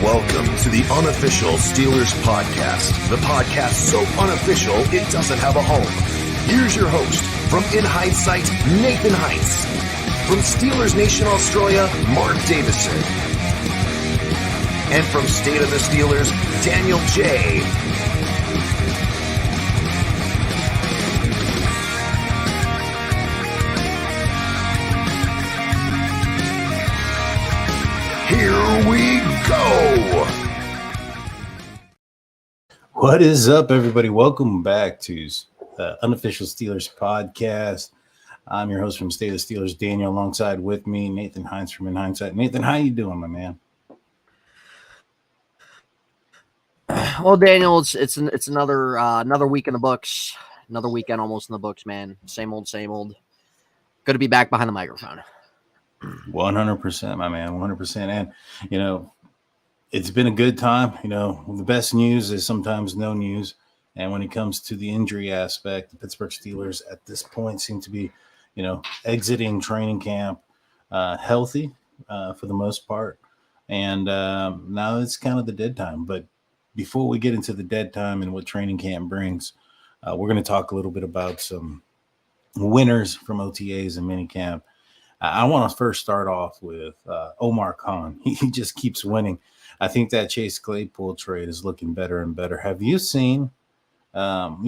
Welcome to the Unofficial Steelers Podcast, the podcast so unofficial it doesn't have a home. Here's your host, from In Hindsight, Nathan Heintz. From Steelers Nation Australia, Mark Davison. And from State of the Steelers, Daniel J. Here we go. What is up, everybody? Welcome back to the Unofficial Steelers Podcast. I'm your host from State of the Steelers, Daniel, alongside with me, Nathan Heintz from In Hindsight. Nathan, how you doing, my man? Well, Daniel, it's another week in the books, another weekend almost in the books, man. Same old. Good to be back behind the microphone. 100%, my man, 100%. And, it's been a good time. The best news is sometimes no news. And when it comes to the injury aspect, the Pittsburgh Steelers at this point seem to be, exiting training camp healthy for the most part. And now it's kind of the dead time. But before we get into the dead time and what training camp brings, we're going to talk a little bit about some winners from OTAs and Minicamp. I want to first start off with Omar Khan. He just keeps winning. I think that Chase Claypool trade is looking better and better. Have you seen, what's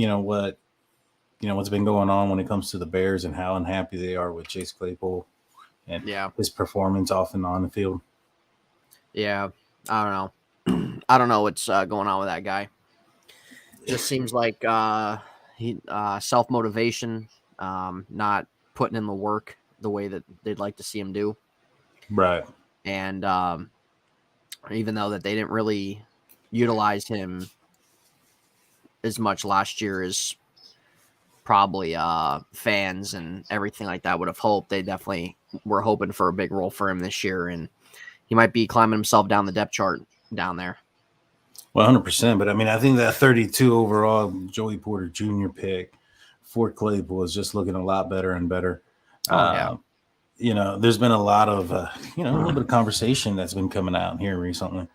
been going on when it comes to the Bears and how unhappy they are with Chase Claypool and his performance off and on the field? Yeah, I don't know. I don't know what's going on with that guy. Just seems like he self-motivation, not putting in the work the way that they'd like to see him do. Right. And even though that they didn't really utilize him as much last year as probably fans and everything like that would have hoped, they definitely were hoping for a big role for him this year, and he might be climbing himself down the depth chart down there. 100%. But I think that 32 overall Joey Porter Jr. pick for Claypool is just looking a lot better and better. There's been a lot of, a little bit of conversation that's been coming out here recently,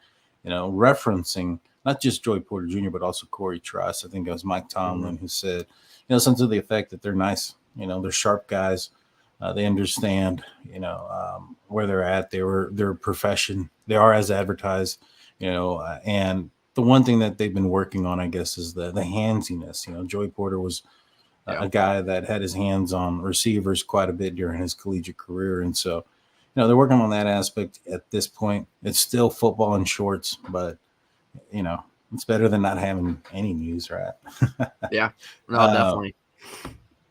referencing not just Joey Porter Jr., but also Corey Truss. I think it was Mike Tomlin who said, something to the effect that they're nice, they're sharp guys. They understand, where they're at. Their profession. They are as advertised, and the one thing that they've been working on, I guess, is the handsiness. Joey Porter was a guy that had his hands on receivers quite a bit during his collegiate career. And so, they're working on that aspect at this point. It's still football in shorts, but, it's better than not having any news, right? Yeah, no, definitely.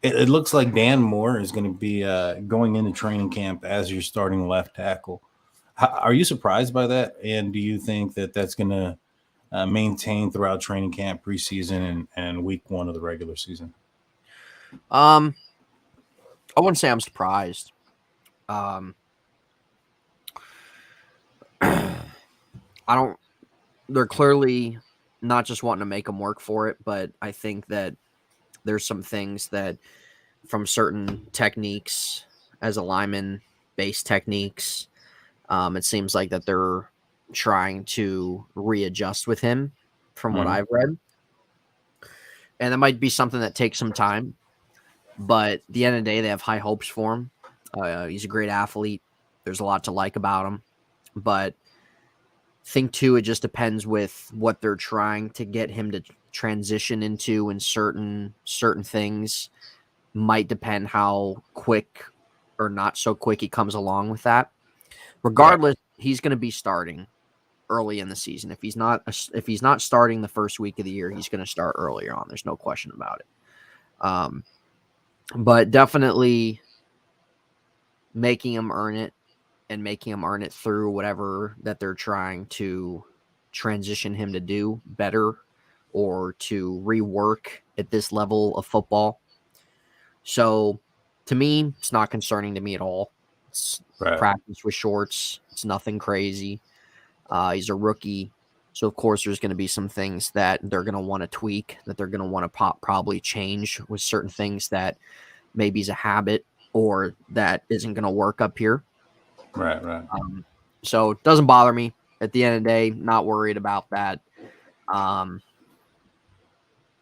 It looks like Dan Moore is going to be going into training camp as your starting left tackle. Are you surprised by that? And do you think that that's going to maintain throughout training camp, preseason, and week one of the regular season? I wouldn't say I'm surprised. They're clearly not just wanting to make him work for it, but I think that there's some things that from certain techniques as a lineman, base techniques, it seems like that they're trying to readjust with him from what I've read. And that might be something that takes some time. But at the end of the day, they have high hopes for him. He's a great athlete. There's a lot to like about him. But I think, too, it just depends with what they're trying to get him to transition into, and certain things might depend how quick or not so quick he comes along with that. Regardless, he's going to be starting early in the season. If he's not starting the first week of the year, he's going to start earlier on. There's no question about it. But definitely making him earn it, and making him earn it through whatever that they're trying to transition him to do better or to rework at this level of football. So to me, it's not concerning to me at all. It's practice with shorts. It's nothing crazy. He's a rookie. So, of course, there's going to be some things that they're going to want to tweak, that they're going to want to probably change with certain things that maybe is a habit or that isn't going to work up here. Right. So it doesn't bother me. At the end of the day, not worried about that.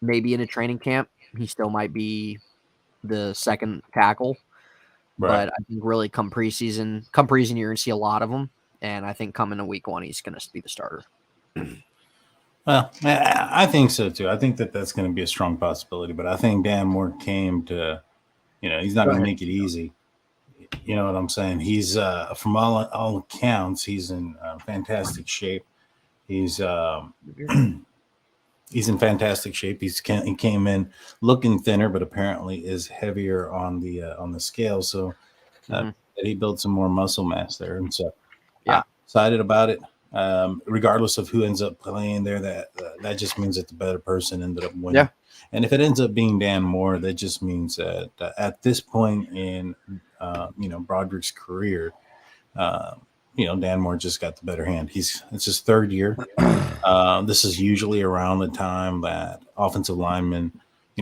Maybe in a training camp, he still might be the second tackle. Right. But I think really come preseason, you're going to see a lot of them. And I think coming to week 1, he's going to be the starter. Well, I think so too. I think that's going to be a strong possibility. But I think Dan Moore came to, he's not going to make it easy. You know what I'm saying? He's from all accounts, he's in fantastic shape. He's he's in fantastic shape. He came in looking thinner, but apparently is heavier on the scale. So he built some more muscle mass there, and so I'm excited about it. Regardless of who ends up playing there, that just means that the better person ended up winning. Yeah. And if it ends up being Dan Moore, that just means that at this point in Broderick's career, Dan Moore just got the better hand. It's his third year. This is usually around the time that offensive linemen,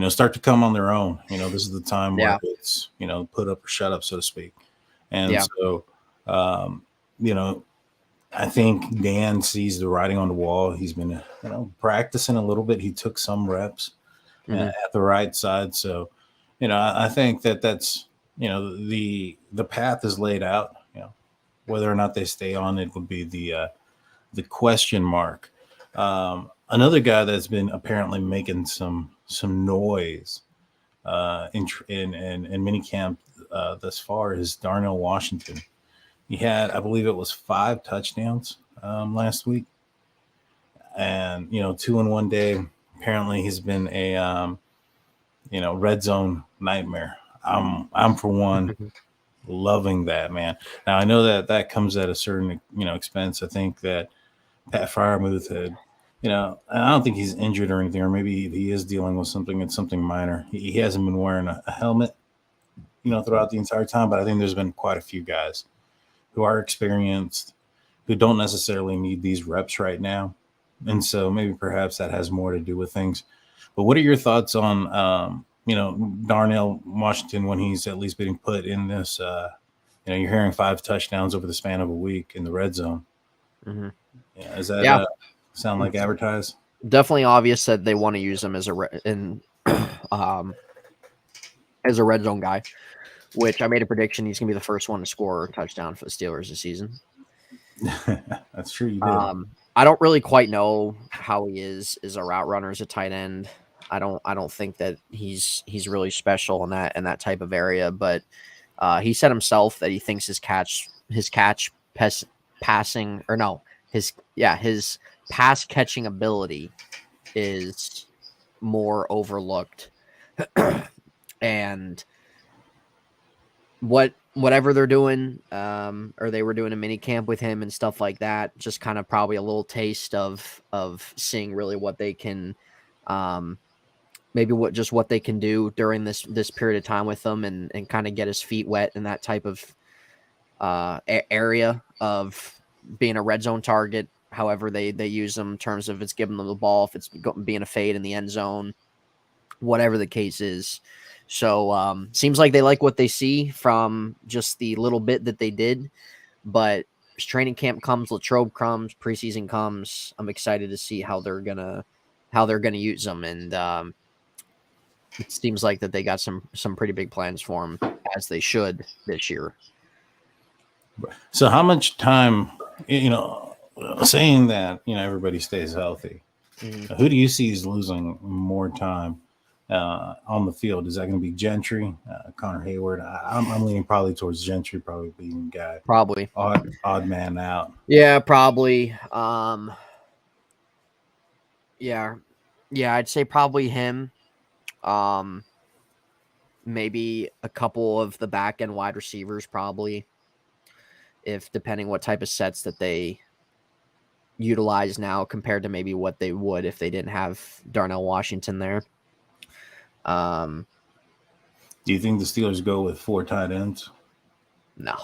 start to come on their own. This is the time where it's, put up or shut up, so to speak. And so, I think Dan sees the writing on the wall. He's been, practicing a little bit. He took some reps at the right side. So, I think that's, the path is laid out. Whether or not they stay on it would be the question mark. Another guy that's been apparently making some noise in minicamp thus far is Darnell Washington. He had, I believe it was 5 touchdowns last week, and 2 in one day. Apparently, he's been a red zone nightmare. I'm for one loving that, man. Now I know that comes at a certain expense. I think that Pat Fryermuth had, I don't think he's injured or anything, or maybe he is dealing with something. It's something minor. He hasn't been wearing a helmet, throughout the entire time. But I think there's been quite a few guys who are experienced, who don't necessarily need these reps right now. And so maybe perhaps that has more to do with things. But what are your thoughts on, Darnell Washington when he's at least being put in this, you're hearing 5 touchdowns over the span of a week in the red zone. Mm-hmm. Yeah, does that sound like advertised? Definitely obvious that they want to use him as a red zone guy. Which I made a prediction he's going to be the first one to score a touchdown for the Steelers this season. That's true. You did. I don't really quite know how he is as a route runner, as a tight end. I don't think that he's really special in that type of area. But he said himself that he thinks his pass catching ability is more overlooked, and whatever they're doing, or they were doing a mini camp with him and stuff like that, just kind of probably a little taste of seeing really what they can, maybe what they can do during this period of time with them, and kind of get his feet wet in that type of area of being a red zone target. However they use them in terms of it's giving them the ball, if it's being a fade in the end zone, whatever the case is. So seems like they like what they see from just the little bit that they did. But as training camp comes, Latrobe comes, preseason comes, I'm excited to see how they're gonna use them. And it seems like that they got some pretty big plans for him, as they should this year. So how much time, saying that, everybody stays healthy, who do you see is losing more time on the field? Is that going to be Gentry, Connor Hayward? I'm leaning probably towards Gentry, probably being the guy. Probably. Odd man out. Yeah, probably. Yeah, I'd say probably him. Maybe a couple of the back end wide receivers, probably, if depending what type of sets that they utilize now compared to maybe what they would if they didn't have Darnell Washington there. Do you think the Steelers go with 4 tight ends? No,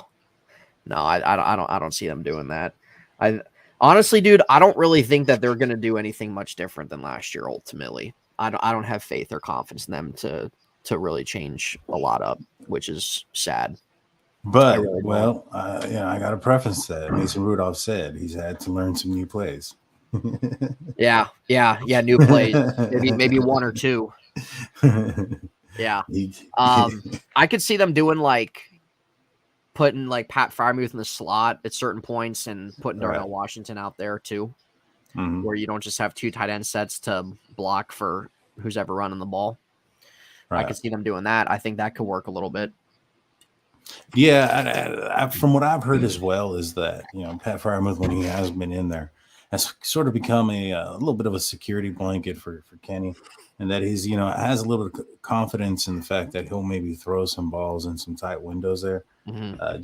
I don't see them doing that. I honestly, dude, I don't really think that they're going to do anything much different than last year. Ultimately, I don't have faith or confidence in them to really change a lot up, which is sad. But really don't. well, I got to preface that Mason Rudolph said he's had to learn some new plays. Yeah. New plays, maybe one or two. Yeah. I could see them doing like putting like Pat Fryermuth in the slot at certain points and putting Darnell Washington out there too, where you don't just have two tight end sets to block for who's ever running the ball. Right. I could see them doing that. I think that could work a little bit. Yeah, from what I've heard as well is that Pat Fryermuth, when he has been in there, has sort of become a little bit of a security blanket for Kenny, and that he's has a little bit of confidence in the fact that he'll maybe throw some balls in some tight windows there,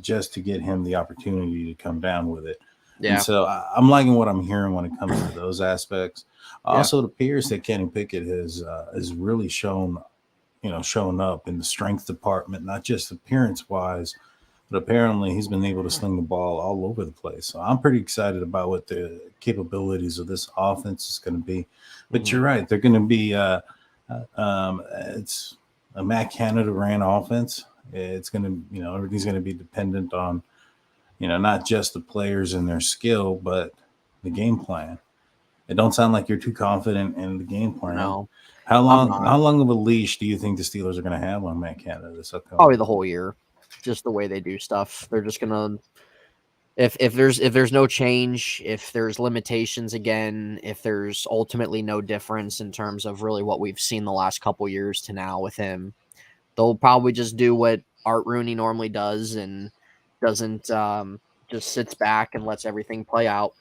just to get him the opportunity to come down with it. Yeah. And so I'm liking what I'm hearing when it comes to those aspects. Also, it appears that Kenny Pickett has really shown up in the strength department, not just appearance wise, but apparently he's been able to sling the ball all over the place. So I'm pretty excited about what the capabilities of this offense is going to be. But you're right. They're going to be, it's a Matt Canada ran offense. It's going to, everything's going to be dependent on, not just the players and their skill, but the game plan. It don't sound like you're too confident in the game plan. No. How long of a leash do you think the Steelers are going to have on Matt Canada this upcoming? Probably the whole year. Just the way they do stuff. They're just gonna if there's no change, if there's limitations again, if there's ultimately no difference in terms of really what we've seen the last couple years to now with him, they'll probably just do what Art Rooney normally does and doesn't just sits back and lets everything play out.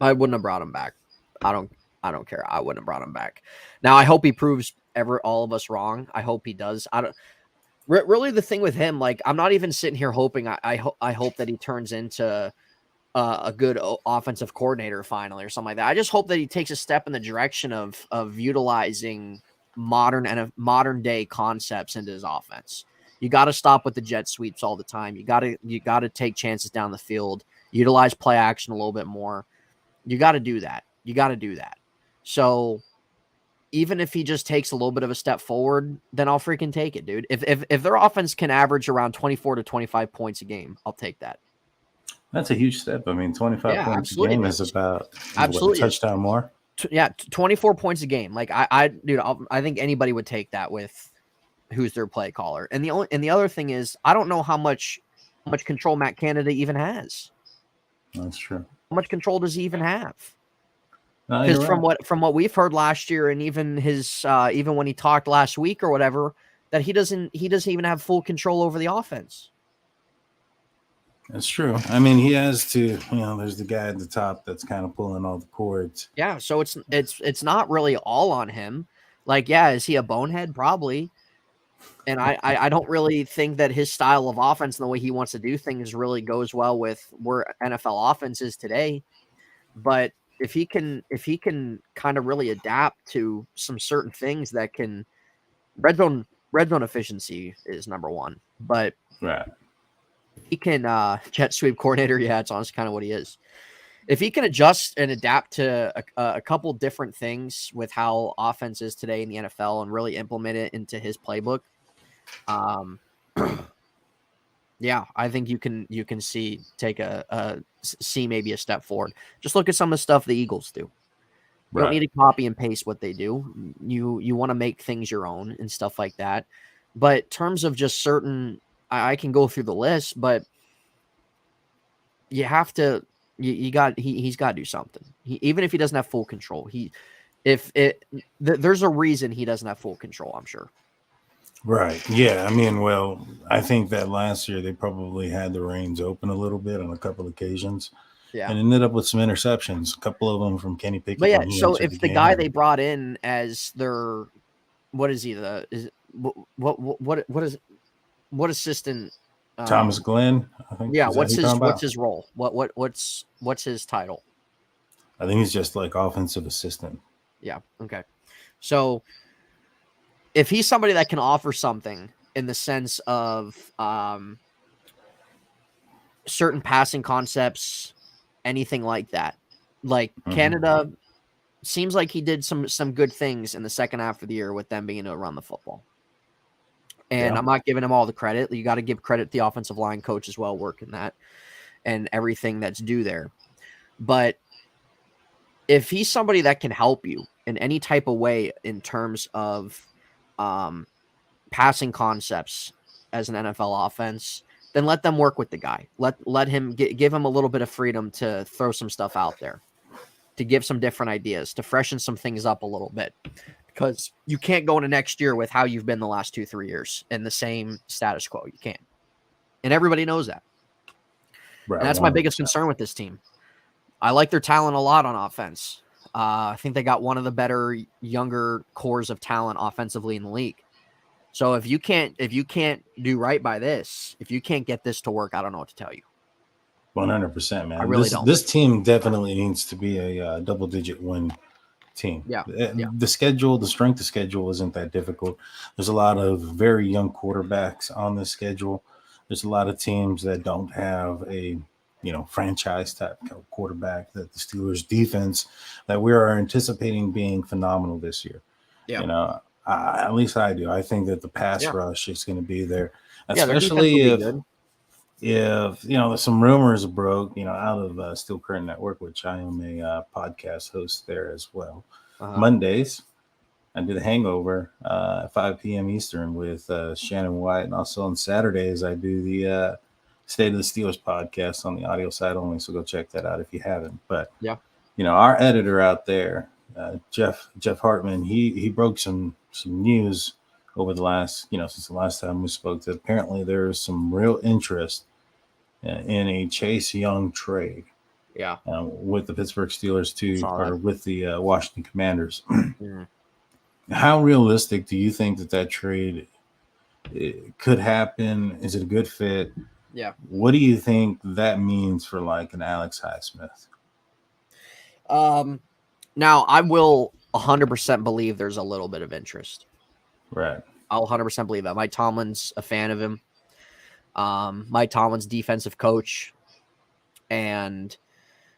I wouldn't have brought him back. I don't care. I wouldn't have brought him back. Now I hope he proves all of us wrong. I hope he does. Really, the thing with him, like, I'm not even sitting here hoping. I hope that he turns into a good offensive coordinator finally or something like that. I just hope that he takes a step in the direction of utilizing modern day concepts into his offense. You got to stop with the jet sweeps all the time. You got to take chances down the field. Utilize play action a little bit more. You got to do that. So even if he just takes a little bit of a step forward, then I'll freaking take it, dude. If their offense can average around 24 to 25 points a game, I'll take that. That's a huge step. I mean, 25 points a game is about a touchdown more. 24 points a game. Like I think anybody would take that with who's their play caller. And the other thing is, I don't know how much control Matt Canada even has. That's true. How much control does he even have? Because from what we've heard last year, and even his even when he talked last week or whatever, that he doesn't even have full control over the offense. That's true. I mean, he has to. There's the guy at the top that's kind of pulling all the cords. Yeah, so it's not really all on him. Like, yeah, is he a bonehead? Probably. And I don't really think that his style of offense and the way he wants to do things really goes well with where NFL offense is today. But if he can kind of really adapt to some certain things that can red zone efficiency is number one. But right. He can jet sweep coordinator. Yeah, it's honestly kind of what he is. If he can adjust and adapt to a couple different things with how offense is today in the NFL and really implement it into his playbook, yeah, I think you can see maybe a step forward. Just look at some of the stuff the Eagles do. You don't need to copy and paste what they do. You want to make things your own and stuff like that. But in terms of just certain, I can go through the list, but you have to. He's got to do something. Even if he doesn't have full control, there's a reason he doesn't have full control. I'm sure. Right. Yeah. I mean, well, I think that last year they probably had the reins open a little bit on a couple of occasions. Yeah. And ended up with some interceptions, a couple of them from Kenny Pickett. But yeah, so if the guy they brought in as their, what is he? What assistant? Thomas Glenn, I think. Yeah. What's his role? What's his title? I think he's just like offensive assistant. Yeah. Okay. So if he's somebody that can offer something in the sense of certain passing concepts, anything like that, like Canada seems like he did some good things in the second half of the year with them being able to run the football. And Yeah. I'm not giving him all the credit. You got to give credit to the offensive line coach as well, working that and everything that's due there. But if he's somebody that can help you in any type of way in terms of passing concepts as an NFL offense, then let them work with the guy. Let him give him a little bit of freedom to throw some stuff out there, to give some different ideas, to freshen some things up a little bit. Because you can't go into next year with how you've been the last 2-3 years in the same status quo. You can't. And everybody knows that. Right, And that's my 100%. biggest concern with this team. I like their talent a lot on offense. I think they got one of the better younger cores of talent offensively in the league. So if you can't do right by this, if you can't get this to work, I don't know what to tell you. 100%, man. I really don't. This team definitely needs to be a double-digit win team. Yeah. The strength of schedule isn't that difficult. There's a lot of very young quarterbacks on the schedule. There's a lot of teams that don't have a franchise type quarterback. That the Steelers defense that we are anticipating being phenomenal this year. Yeah. At least I do. I think that the pass rush is going to be there, their defense will especially be good. if some rumors broke, out of Steel Curtain Network, which I am a podcast host there as well. Mondays, I do the Hangover at 5 p.m. Eastern with Shannon White, and also on Saturdays I do the State of the Steelers podcast on the audio side only. So go check that out if you haven't. But our editor out there, Jeff Hartman, he broke some news over the last since the last time we spoke. That apparently there's some real interest in a Chase Young trade. Yeah, with the Pittsburgh Steelers or with the Washington Commanders. Yeah. How realistic do you think that trade could happen? Is it a good fit? Yeah. What do you think that means for like an Alex Highsmith? Now I will 100% believe there's a little bit of interest. Right. I'll 100% believe that. Mike Tomlin's a fan of him. Mike Tomlin's defensive coach. And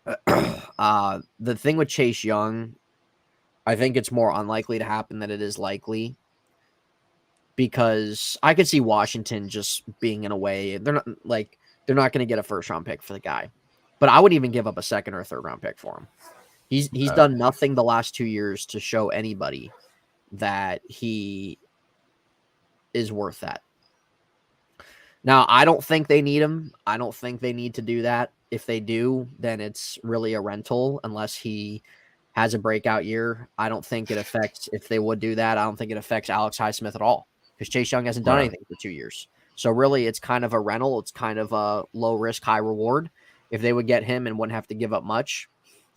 the thing with Chase Young, I think it's more unlikely to happen than it is likely, because I could see Washington just being in a way they're not going to get a first round pick for the guy, but I would even give up a second or third round pick for him. He's done nothing the last 2 years to show anybody that he is worth that. Now, I don't think they need him. I don't think they need to do that. If they do, then it's really a rental unless he has a breakout year. I don't think it affects, if they would do that, I don't think it affects Alex Highsmith at all, because Chase Young hasn't done anything for 2 years. So really, it's kind of a rental. It's kind of a low risk, high reward if they would get him and wouldn't have to give up much.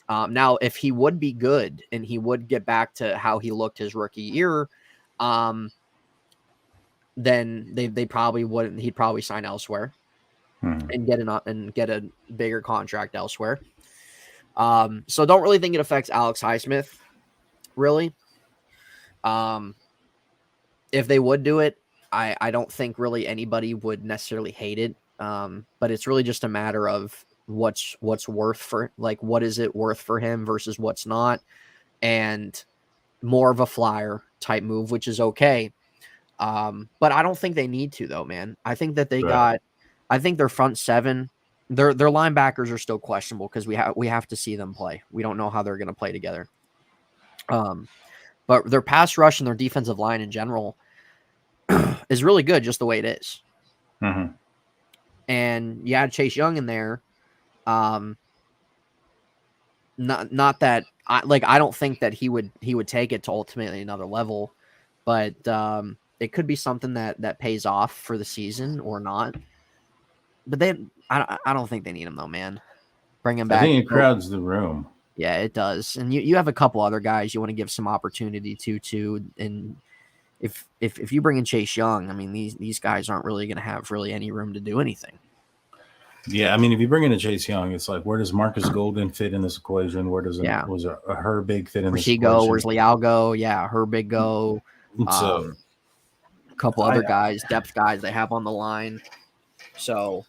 Now, if he would be good and he would get back to how he looked his rookie year, then they probably wouldn't. He'd probably sign elsewhere and get a bigger contract elsewhere. So don't really think it affects Alex Highsmith, really. If they would do it, I don't think really anybody would necessarily hate it. But it's really just a matter of what's worth for, like, what is it worth for him versus what's not, and more of a flyer type move, which is okay. But I don't think they need to, though, man. I think that I think their front seven, their linebackers are still questionable because we have to see them play. We don't know how they're going to play together. But their pass rush and their defensive line in general is really good, just the way it is. Mm-hmm. And you add Chase Young in there. Not that I don't think that he would take it to ultimately another level, but it could be something that pays off for the season or not. But I don't think they need him, though, man. Bring him back. I think it crowds the room. Yeah, it does. And you have a couple other guys you want to give some opportunity to. And if you bring in Chase Young, I mean, these guys aren't really going to have really any room to do anything. Yeah, I mean, if you bring in a Chase Young, it's like, where does Marcus Golden fit in this equation? Where does a Herbig fit in this equation? Where's he go? Where's Leal go? Yeah, Herbig go. So a couple other guys, depth guys they have on the line. So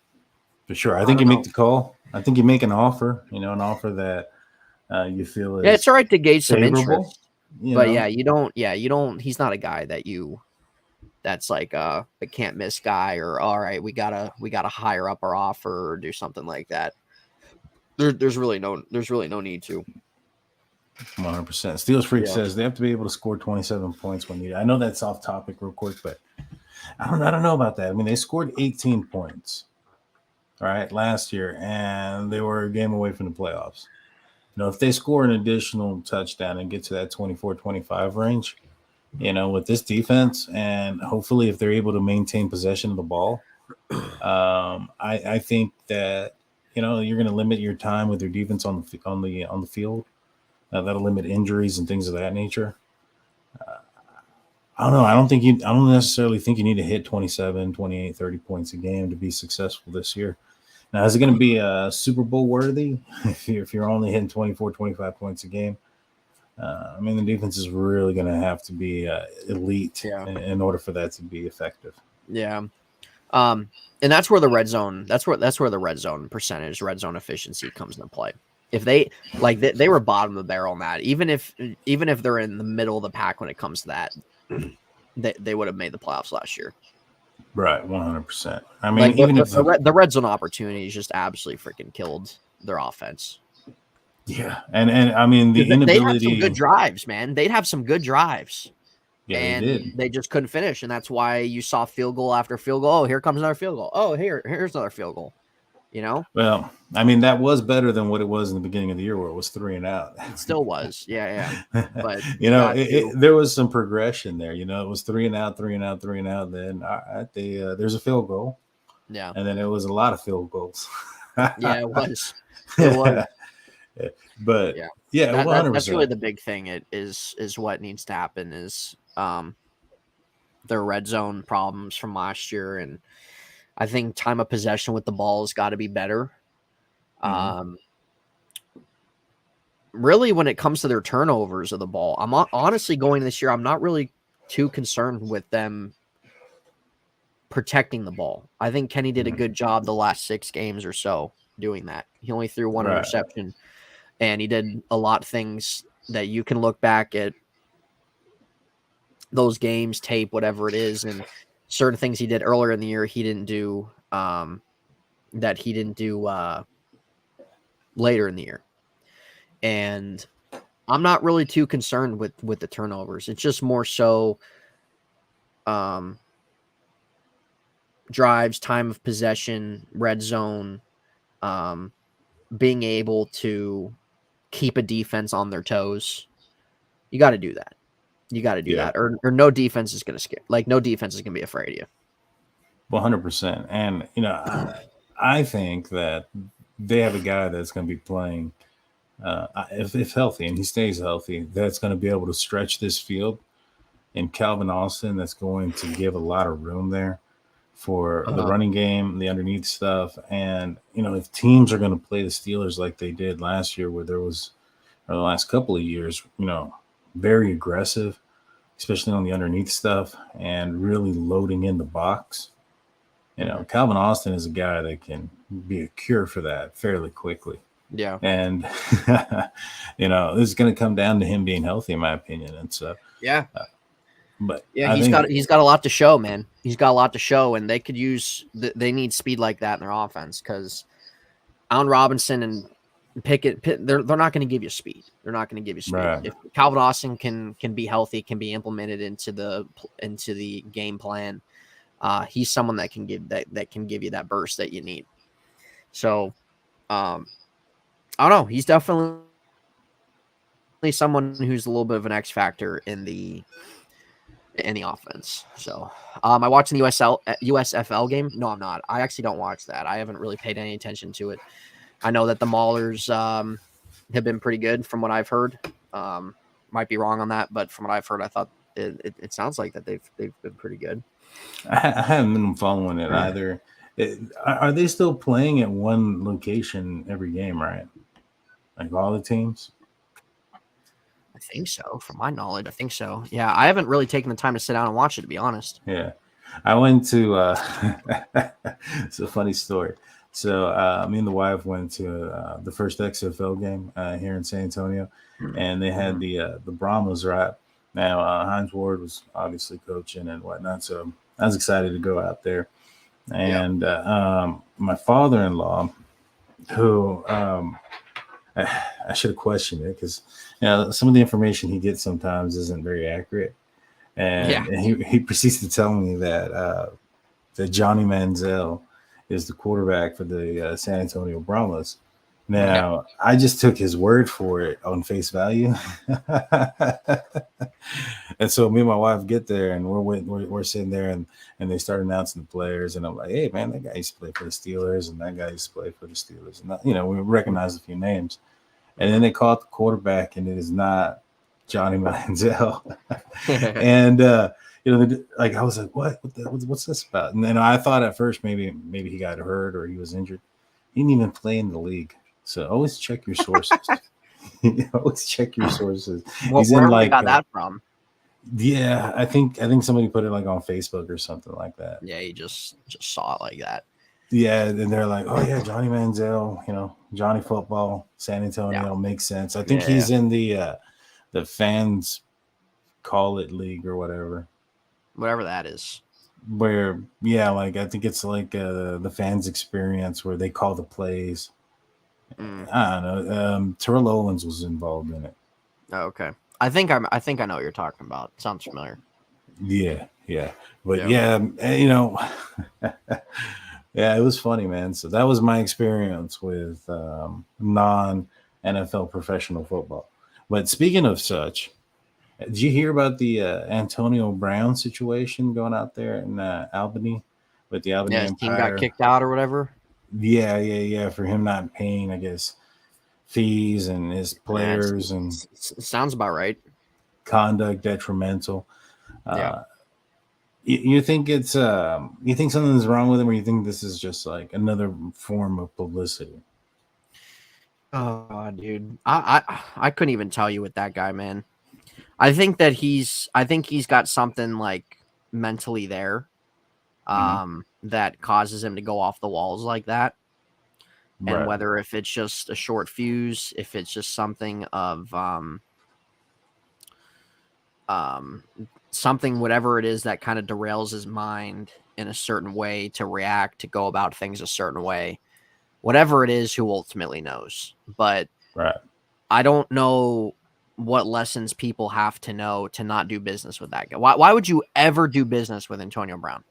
for sure, I think you make the call. I think you make an offer. An offer that you feel is it's all right to gauge some favorable, interest. But you don't. He's not a guy that you that's like a can't miss guy, or all right, we gotta hire up our offer or do something like that. There's really no need to. 100%. Steelers Freak Yeah. says they have to be able to score 27 points when needed. I know that's off topic real quick, but I don't know about that. I mean, they scored 18 points, right, last year, and they were a game away from the playoffs. You know, if they score an additional touchdown and get to that 24-25 range, you know, with this defense, and hopefully if they're able to maintain possession of the ball, I think that, you know, you're going to limit your time with your defense on the field. That'll limit injuries and things of that nature. I don't know. I don't necessarily think you need to hit 27, 28, 30 points a game to be successful this year. Now, is it going to be Super Bowl worthy if you're only hitting 24, 25 points a game? I mean, the defense is really going to have to be elite in order for that to be effective. Yeah. And that's where the red zone, that's where the red zone percentage, red zone efficiency comes into play. If they they were bottom of the barrel on that, even if they're in the middle of the pack when it comes to that, they would have made the playoffs last year. Right, 100%. I mean, like, even if the red zone opportunities just absolutely freaking killed their offense. Yeah, and I mean the inability. They'd have some good drives, man. They'd have some good drives. Yeah, and they just couldn't finish, and that's why you saw field goal after field goal. Oh, here comes another field goal. Oh, here's another field goal. You know? Well, I mean, that was better than what it was in the beginning of the year where it was 3 and out. It still was. Yeah. But you know, there was some progression there. You know, it was 3 and out, 3 and out, 3 and out. Then there's a field goal. Yeah. And then it was a lot of field goals. Yeah, it was. It was. But yeah, 100%. That's really the big thing. It is what needs to happen is their red zone problems from last year, and I think time of possession with the ball has got to be better. Mm-hmm. Really, when it comes to their turnovers of the ball, I'm honestly going this year, I'm not really too concerned with them protecting the ball. I think Kenny did a good job the last 6 games or so doing that. He only threw 1 interception, and he did a lot of things that you can look back at those games, tape, whatever it is, and certain things he did earlier in the year he didn't do that he didn't do later in the year. And I'm not really too concerned with the turnovers. It's just more so drives, time of possession, red zone, being able to keep a defense on their toes. You got to do that. You got to do that, or no defense is going to scare. Like, no defense is going to be afraid of you. 100%. And you know, I think that they have a guy that's going to be playing, if healthy and he stays healthy, that's going to be able to stretch this field. And Calvin Austin, that's going to give a lot of room there for the running game, the underneath stuff. And you know, if teams are going to play the Steelers like they did last year, where there was, or the last couple of years, you know, very aggressive, especially on the underneath stuff, and really loading in the box. You know, Calvin Austin is a guy that can be a cure for that fairly quickly. Yeah. And, you know, this is going to come down to him being healthy, in my opinion. And so, but yeah, he's got a lot to show, man. He's got a lot to show, and they could use, they need speed like that in their offense, because Allen Robinson and Pickett, they're not going to give you speed. They're not going to give you speed. Right. If Calvin Austin can be healthy, can be implemented into the game plan, he's someone that can give you that burst that you need. So, I don't know. He's definitely someone who's a little bit of an X factor in the offense. So, am I watching the USFL game? No, I'm not. I actually don't watch that. I haven't really paid any attention to it. I know that the Maulers have been pretty good from what I've heard. Might be wrong on that, but from what I've heard, I thought it sounds like that they've been pretty good. I haven't been following it either. Are they still playing at one location every game, right? Like all the teams? I think so. From my knowledge, I think so. Yeah, I haven't really taken the time to sit down and watch it, to be honest. Yeah. I went to it's a funny story. So me and the wife went to the first XFL game here in San Antonio, and they had the Brahmas, right? Now, Heinz Ward was obviously coaching and whatnot, so I was excited to go out there. And my father-in-law, who I should have questioned it because some of the information he gets sometimes isn't very accurate, and he proceeds to tell me that Johnny Manziel is the quarterback for the San Antonio Brahmas. Now, I just took his word for it on face value. And so me and my wife get there, and we're sitting there, and they start announcing the players, and I'm like, hey, man, that guy used to play for the Steelers, and that guy used to play for the Steelers. And, we recognize a few names. And then they call it the quarterback, and it is not Johnny Manziel. And, I was like, what's this about? And then I thought at first maybe he got hurt or he was injured. He didn't even play in the league. So always check your sources. Always check your sources. Where got that from? Yeah, I think somebody put it like on Facebook or something like that. Yeah, he just saw it like that. Yeah, and they're like, oh yeah, Johnny Manziel, Johnny Football, San Antonio makes sense. I think he's in the fans call it league or whatever that is. Where I think it's like the fans experience where they call the plays. I don't know. Terrell Owens was involved in it. Oh, okay. I think I know what you're talking about. Sounds familiar. Yeah. But yeah, it was funny, man. So that was my experience with non-NFL professional football. But speaking of such, did you hear about the Antonio Brown situation going out there in Albany with the Albany Empire? His team got kicked out or whatever. Yeah. For him not paying, I guess, fees and his players and sounds about right. Conduct detrimental. You think it's you think something's wrong with him, or you think this is just like another form of publicity? Oh, dude, I couldn't even tell you with that guy, man. I think he's got something like mentally there, that causes him to go off the walls like that. And Right. whether if it's just a short fuse, if it's just something of something, whatever it is that kind of derails his mind in a certain way to react, to go about things a certain way, whatever it is, who ultimately knows. But Right. I don't know what lessons people have to know to not do business with that guy. Why would you ever do business with Antonio Brown?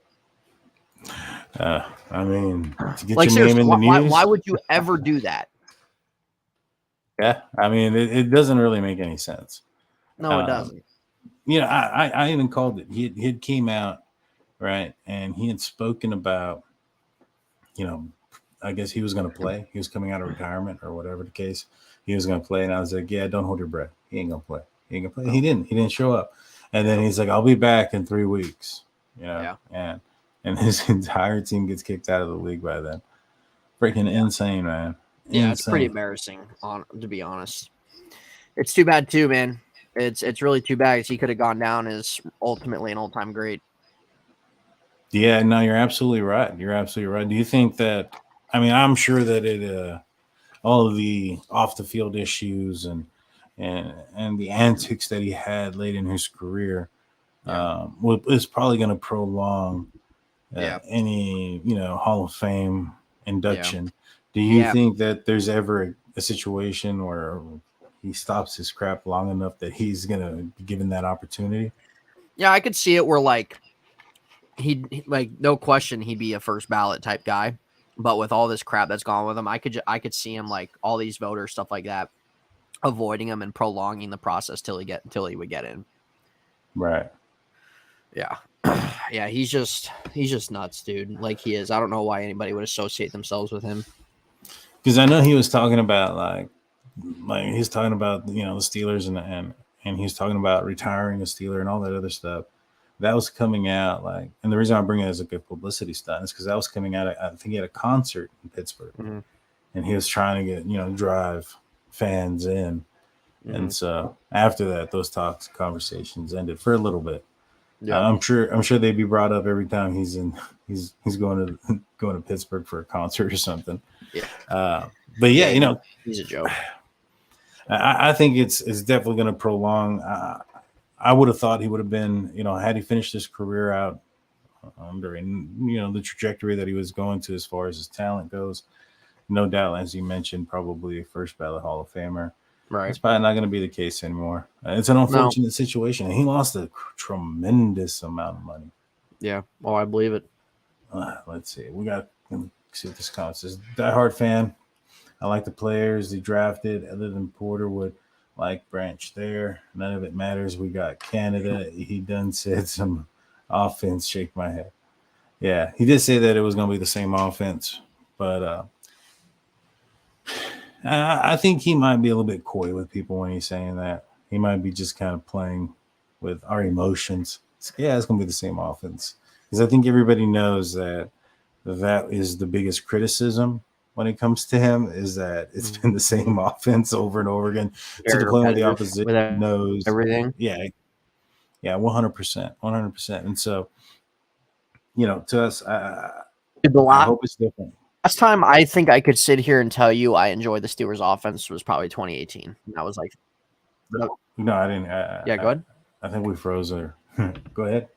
I mean, to get Like, your name in the news. Why would you ever do that? Yeah, I mean, it doesn't really make any sense. No, it doesn't. I even called it. He had came out, right, and he had spoken about, I guess he was going to play. He was coming out of retirement or whatever the case. He was going to play, and I was like, yeah, don't hold your breath. He ain't going to play. He didn't show up. And then he's like, I'll be back in 3 weeks. And his entire team gets kicked out of the league by then. Freaking insane, man. Yeah, it's pretty embarrassing, to be honest. It's too bad too, man. It's really too bad, because he could have gone down as ultimately an all-time great. Yeah, no, you're absolutely right. Do you think that? I mean, I'm sure that it, all of the off the field issues and the antics that he had late in his career, is probably going to prolong any Hall of Fame induction. Do you think that there's ever a situation where he stops his crap long enough that he's going to be given that opportunity? Yeah, I could see it where he like, no question, he'd be a first ballot type guy. But with all this crap that's gone with him, I could see him, like all these voters, stuff like that, avoiding him and prolonging the process till he would get in. Right. Yeah. Yeah, he's just nuts, dude. Like, he is. I don't know why anybody would associate themselves with him. Because I know he was talking about like he's talking about the Steelers and he's talking about retiring a Steeler and all that other stuff. That was coming out and the reason I bring it as a good publicity stunt is because that was coming out. I think he had a concert in Pittsburgh, and he was trying to get drive fans in, and so after that, those conversations ended for a little bit. Yeah, I'm sure they'd be brought up every time he's going to Pittsburgh for a concert or something. Yeah, but yeah, he's a joke. I think it's definitely going to prolong. I would have thought he would have been, had he finished his career out during, the trajectory that he was going to as far as his talent goes. No doubt, as you mentioned, probably a first ballot Hall of Famer. Right. It's probably not going to be the case anymore. It's an unfortunate situation. And he lost a tremendous amount of money. Yeah. Oh, I believe it. Let's see. Let me see what this counts. As diehard fan, I like the players he drafted. Other than Porterwood, like Branch there. None of it matters. We got Canada. He done said some offense. Shake my head. Yeah, he did say that it was going to be the same offense, but I think he might be a little bit coy with people when he's saying that. He might be just kind of playing with our emotions. It's going to be the same offense. Because I think everybody knows that is the biggest criticism when it comes to him, is that it's been the same offense over and over again. To the point where the opposition knows everything. Yeah, 100%. 100%. And so, to us, I hope it's different. Last time I think I could sit here and tell you I enjoyed the Steelers offense was probably 2018. That was like, no, I didn't. Yeah, go ahead. I think we froze there. Go ahead.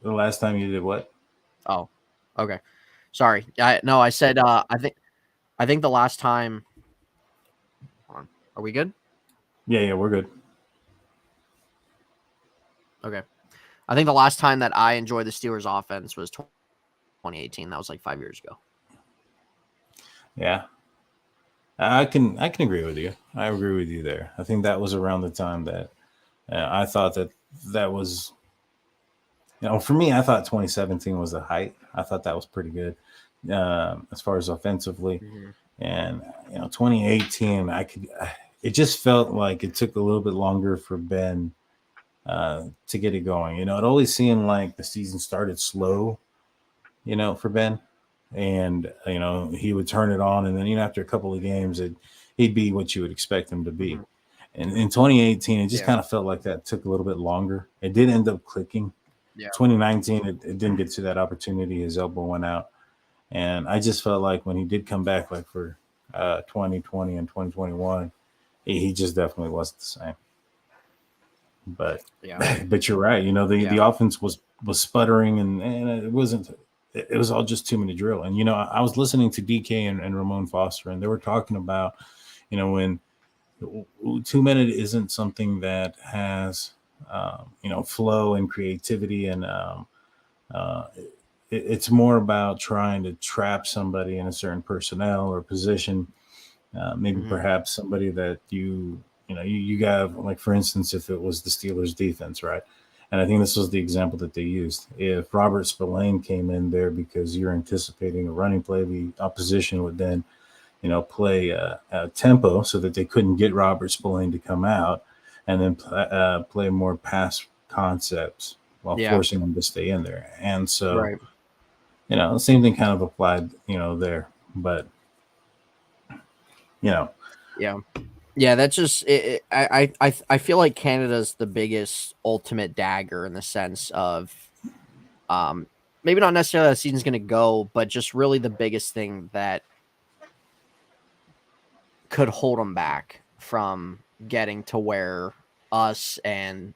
The last time you did what? Oh, okay. Sorry. I said I think the last time. Hold on. Are we good? Yeah, we're good. Okay. I think the last time that I enjoyed the Steelers offense was 2018. That was like 5 years ago. Yeah. I can agree with you. I agree with you there. I think that was around the time that I thought that was, for me, I thought 2017 was the height. I thought that was pretty good as far as offensively. Mm-hmm. And, 2018, it just felt like it took a little bit longer for Ben to get it going. It always seemed like the season started slow, for Ben. And, he would turn it on. And then, after a couple of games, he'd be what you would expect him to be. Mm-hmm. And in 2018, it just kind of felt like that took a little bit longer. It did end up clicking. Yeah. 2019, it didn't get to that opportunity. His elbow went out. And I just felt like when he did come back, like for 2020 and 2021, he just definitely wasn't the same. But but you're right. The offense was sputtering and it wasn't. It was all just 2 minute drill. And, I was listening to DK and Ramon Foster, and they were talking about, when 2 minute isn't something that has, flow and creativity. And it's more about trying to trap somebody in a certain personnel or position. Maybe perhaps somebody that you got, like, for instance, if it was the Steelers defense, right? And I think this was the example that they used. If Robert Spillane came in there because you're anticipating a running play, the opposition would then, play a tempo so that they couldn't get Robert Spillane to come out, and then play more pass concepts while forcing them to stay in there. And so, the same thing kind of applied, there. But, Yeah, that's just it. I feel like Canada's the biggest ultimate dagger in the sense of, maybe not necessarily how the season's going to go, but just really the biggest thing that could hold them back from getting to where us and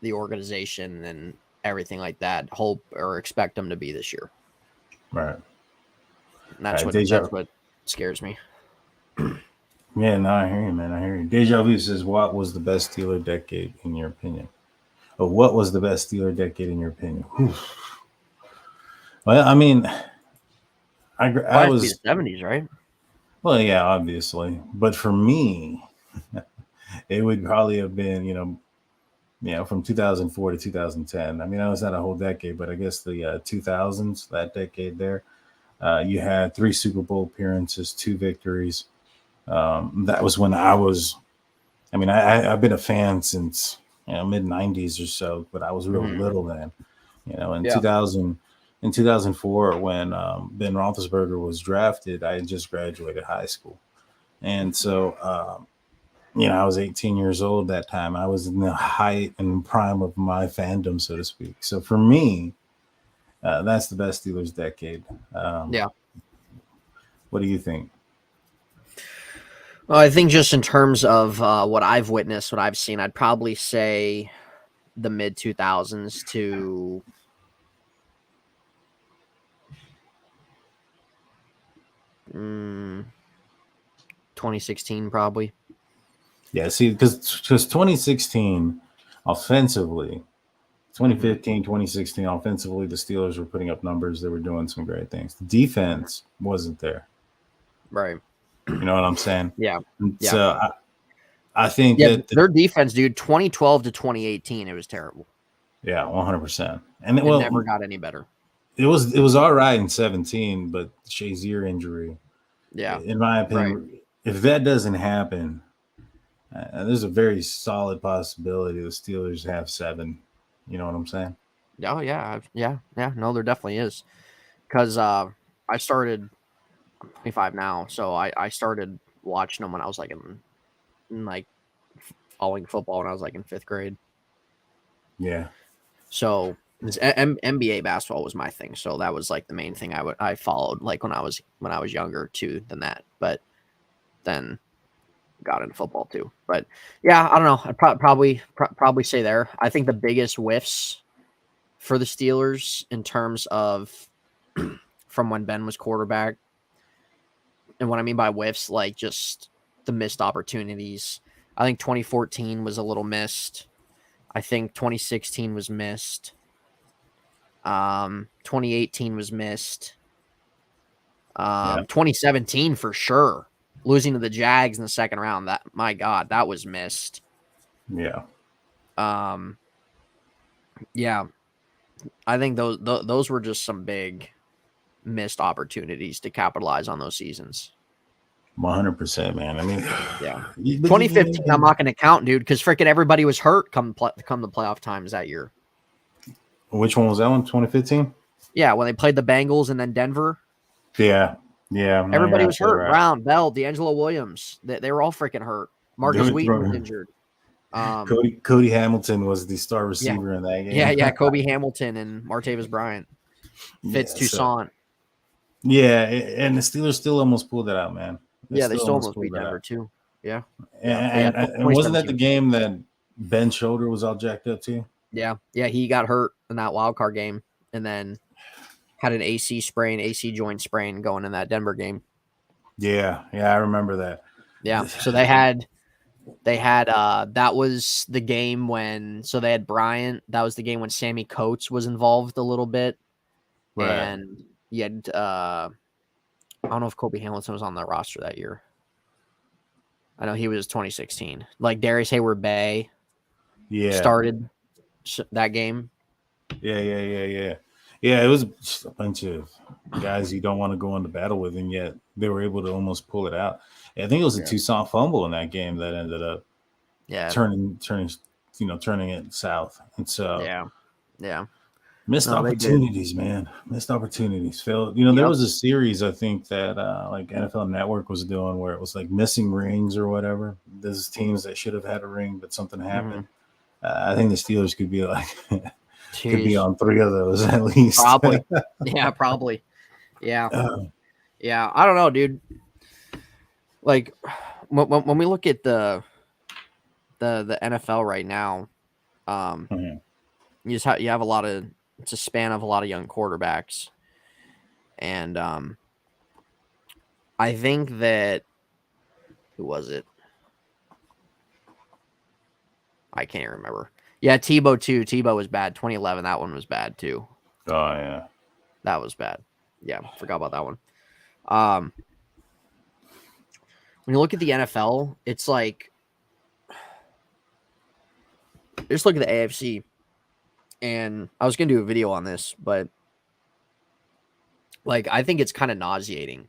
the organization and everything like that hope or expect them to be this year. Right. And that's what scares me. Yeah, no, I hear you, man. I hear you. Deja Vu says, what was the best Steeler decade in your opinion? Or what was the best Steeler decade in your opinion? Oof. Well, I mean, I was the 70s, right? Well, yeah, obviously. But for me, it would probably have been, from 2004 to 2010. I mean, I was not a whole decade, but I guess the 2000s, that decade there, you had 3 Super Bowl appearances, 2 victories. That was when I've been a fan since mid 90s or so, but I was really little then. In 2004, when Ben Roethlisberger was drafted, I had just graduated high school, and so I was 18 years old that time. I was in the height and prime of my fandom, so to speak. So for me, that's the best Steelers decade. What do you think? Well, I think just in terms of what I've witnessed, what I've seen, I'd probably say the mid 2000s to 2016, probably. Yeah, see, because 2016 offensively, 2015, 2016 offensively, the Steelers were putting up numbers. They were doing some great things. The defense wasn't there. Right. You know what I'm saying? Yeah. And Yeah. so I think Yeah. that Their defense, dude, 2012 to 2018, it was terrible. yeah, 100%. And It never got any better. It was all right in 17, but Shazier injury, Yeah. in my opinion, if that doesn't happen, there's a very solid possibility the Steelers have 7. You know what I'm saying? Oh, yeah. Yeah. No, there definitely is. Because I started, I'm 25 now, so I started watching them when I was like in like following football when I was like in 5th grade. Yeah. So NBA basketball was my thing. So that was like the main thing I followed like when I was younger too than that. But then got into football too. But yeah, I don't know. I'd probably say there. I think the biggest whiffs for the Steelers in terms of from when Ben was quarterback, and what I mean by whiffs, like just the missed opportunities. I think 2014 was a little missed. I think 2016 was missed. 2018 was missed. 2017 for sure. Losing to the Jags in the second round. That, my God, that was missed. Yeah. Yeah. I think those were just some big missed opportunities to capitalize on those seasons. 100%, man. I mean, yeah. 2015, I'm not going to count, dude, because freaking everybody was hurt come the playoff times that year. Which one was that one? 2015? Yeah, when they played the Bengals and then Denver. Yeah. Everybody was hurt. Right. Brown, Bell, D'Angelo Williams. They were all freaking hurt. Marcus Wheaton was injured. Cody Hamilton was the star receiver in that game. Yeah. Kobe Hamilton and Martavis Bryant. Fitz Toussaint. Yeah, and the Steelers still almost pulled it out, man. They still almost beat Denver too. Yeah. And wasn't that the game that Ben's shoulder was all jacked up too? Yeah, he got hurt in that wild card game, and then had an AC joint sprain going in that Denver game. Yeah, I remember that. Yeah, so they had that was the game when they had Bryant. That was the game when Sammy Coates was involved a little bit, right. And you had I don't know if Kobe Hamilton was on the roster that year. I know he was 2016. Like Darius Hayward-Bay, started that game. Yeah. It was just a bunch of guys you don't want to go into battle with, and yet they were able to almost pull it out. I think it was a Toussaint fumble in that game that ended up turning it south. And so missed opportunities, man. Missed opportunities. Phil, there was a series I think that like NFL Network was doing where it was like missing rings or whatever. There's teams that should have had a ring, but something happened. I think the Steelers could be like could be on 3 of those at least. Probably. Probably. Yeah. I don't know, dude. Like when we look at the NFL right now, you have a lot of, it's a span of a lot of young quarterbacks, and I think that, who was it? I can't remember. Yeah, Tebow too. Tebow was bad. 2011, that one was bad too. Oh yeah, that was bad. Yeah, forgot about that one. When you look at the NFL, it's like, just look at the AFC, and I was going to do a video on this, but like, I think it's kind of nauseating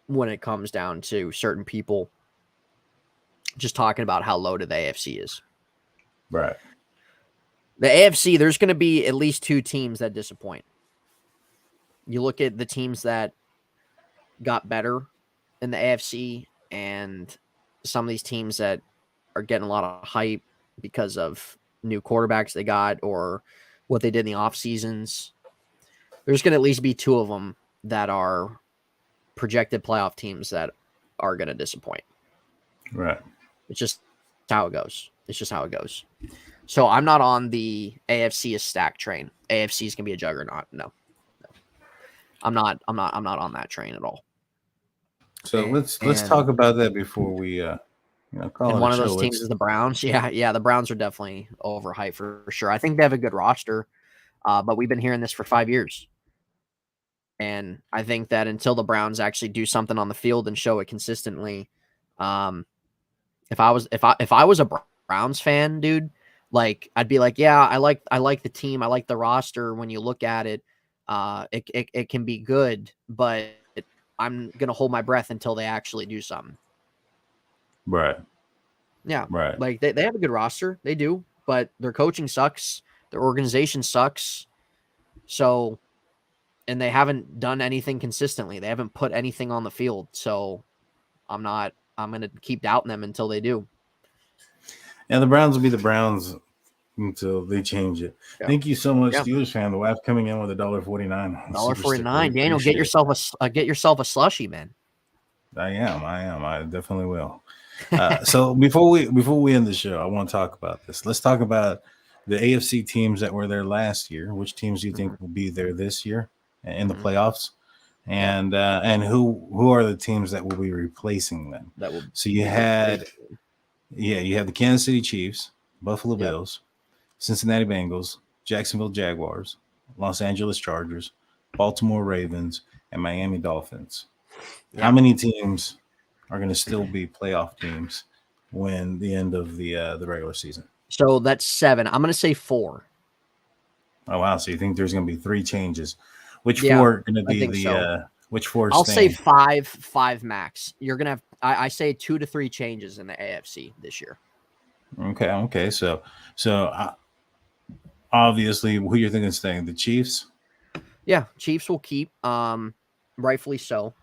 when it comes down to certain people just talking about how loaded the AFC is. Right. The AFC, there's going to be at least 2 teams that disappoint. You look at the teams that got better in the AFC, and some of these teams that are getting a lot of hype because of new quarterbacks they got or what they did in the off seasons. There's going to at least be 2 of them that are projected playoff teams that are going to disappoint. Right. It's just how it goes. It's just how it goes. So I'm not on the AFC is stacked train. AFC is gonna be a juggernaut. No. I'm not on that train at all. So let's And talk about that before we call and it one a of those show. teams is the Browns. Yeah, the Browns are definitely overhyped for sure. I think they have a good roster, but we've been hearing this for 5 years. And I think that until the Browns actually do something on the field and show it consistently, if I was a Browns fan, dude, like I'd be like, yeah, I like the team, I like the roster. When you look at it, it can be good, but I'm gonna hold my breath until they actually do something. Right. Yeah, Right. like they have a good roster, they do, but their coaching sucks, their organization sucks. So, and they haven't done anything consistently. They haven't put anything on the field. So, I'm gonna keep doubting them until they do. And the Browns will be the Browns until they change it. Yeah. Thank you so much, Yeah. Steelers fan. The wife coming in with $1.49. $1.49. Daniel, get yourself a slushie, man. I am. I definitely will. So before we end the show, I want to talk about this. Let's talk about the AFC teams that were there last year. Which teams do you think will be there this year in the playoffs? And who are the teams that will be replacing them? So you had the Kansas City Chiefs, Buffalo Bills, Cincinnati Bengals, Jacksonville Jaguars, Los Angeles Chargers, Baltimore Ravens, and Miami Dolphins. How many teams are going to still be playoff teams when the end of the regular season? So that's 7. I'm going to say 4. Oh wow! So you think there's going to be 3 changes? Which 4 are going to be which 4? I'll say 5 max. You're going to have I say 2 to 3 changes in the AFC this year. Okay. So obviously, who you're thinking of staying? The Chiefs? Yeah, Chiefs will keep, rightfully so.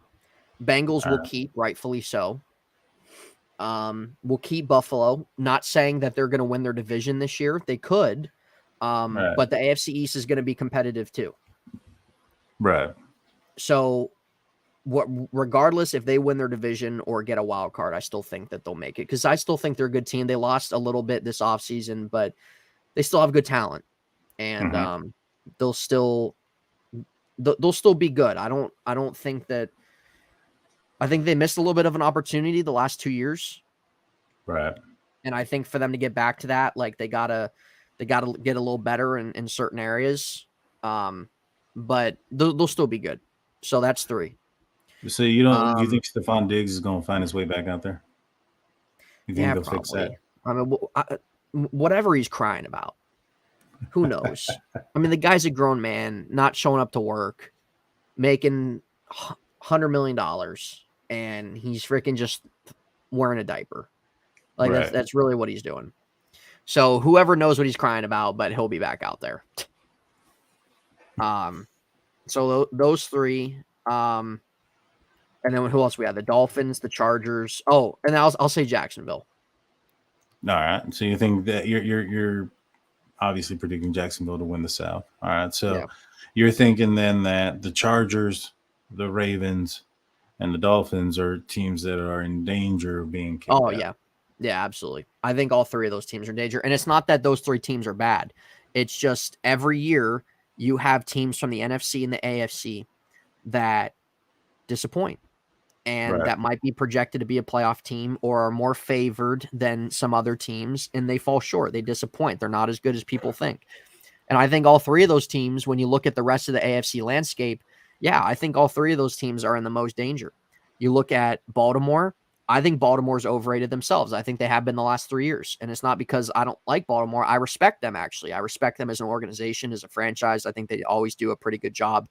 Bengals will keep, rightfully so. We'll keep Buffalo. Not saying that they're going to win their division this year. They could, but the AFC East is going to be competitive too. Right. So, regardless if they win their division or get a wild card, I still think that they'll make it because I still think they're a good team. They lost a little bit this offseason, but they still have good talent, and they'll still be good. I don't think that. I think they missed a little bit of an opportunity the last 2 years. Right. And I think for them to get back to that, like they gotta get a little better in certain areas. But they'll still be good. So that's 3. So you think Stephon Diggs is going to find his way back out there? You think they'll fix that? I mean, whatever he's crying about, who knows? I mean, the guy's a grown man, not showing up to work, making $100 million. And he's freaking just wearing a diaper. Like that's really what he's doing. So whoever knows what he's crying about, but he'll be back out there. So those 3, and then who else we have? The Dolphins, the Chargers. Oh, and I'll say Jacksonville. All right. So you think that you're obviously predicting Jacksonville to win the South. All right. So you're thinking then that the Chargers, the Ravens, and the Dolphins are teams that are in danger of being kicked out. Yeah, absolutely. I think all 3 of those teams are in danger. And it's not that those 3 teams are bad. It's just every year you have teams from the NFC and the AFC that disappoint. And that might be projected to be a playoff team or are more favored than some other teams, and they fall short. They disappoint. They're not as good as people think. And I think all 3 of those teams, when you look at the rest of the AFC landscape, I think all 3 of those teams are in the most danger. You look at Baltimore. I think Baltimore's overrated themselves. I think they have been the last 3 years. And it's not because I don't like Baltimore. I respect them, actually. I respect them as an organization, as a franchise. I think they always do a pretty good job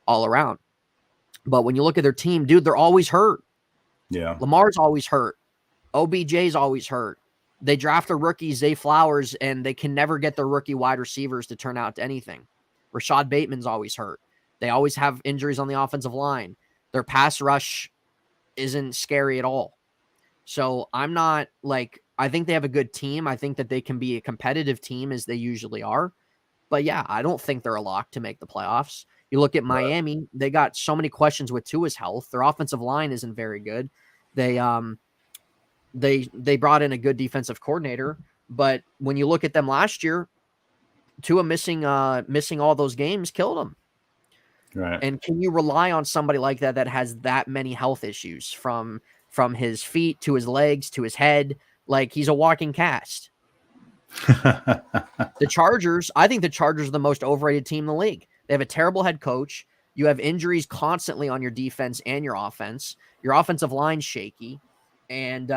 all around. But when you look at their team, dude, they're always hurt. Yeah. Lamar's always hurt. OBJ's always hurt. They draft a rookie, Zay Flowers, and they can never get their rookie wide receivers to turn out to anything. Rashad Bateman's always hurt. They always have injuries on the offensive line. Their pass rush isn't scary at all. So I'm not like, I think they have a good team. I think that they can be a competitive team as they usually are. But I don't think they're a lock to make the playoffs. You look at Miami, they got so many questions with Tua's health. Their offensive line isn't very good. They they brought in a good defensive coordinator, but when you look at them last year, Tua missing all those games killed them. Right. And can you rely on somebody like that has that many health issues from his feet to his legs to his head? Like, he's a walking cast. The Chargers, I think the Chargers are the most overrated team in the league. They have a terrible head coach. You have injuries constantly on your defense and your offense. Your offensive line's shaky. And